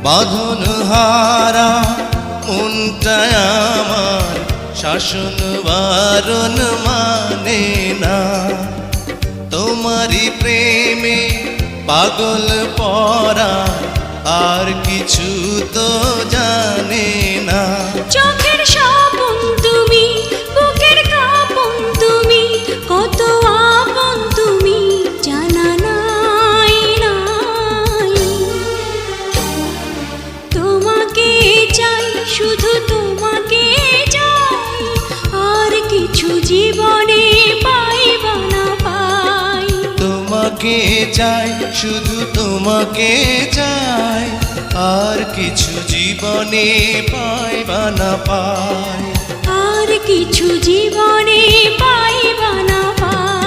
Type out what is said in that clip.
বাঁধন হারা মনটা আমার শাসন বারণ মানে না। তোমারই প্রেমে পাগল পরা আর কিছু তো জানে না। চোখের স্বপন তুমি, বুকের কাঁপন তুমি, কত আপন তুমি জানা নাই নাই। তোমাকে চাই, শুধু তোমাকে চাই, আর কিছু জীবনে পাইবা না পাই। তোমাকে চাই, শুধু তোমাকে চাই, আর কিছু জীবনে পাইবা না পাই। আর কিছু জীবনে পাইবা না পাই।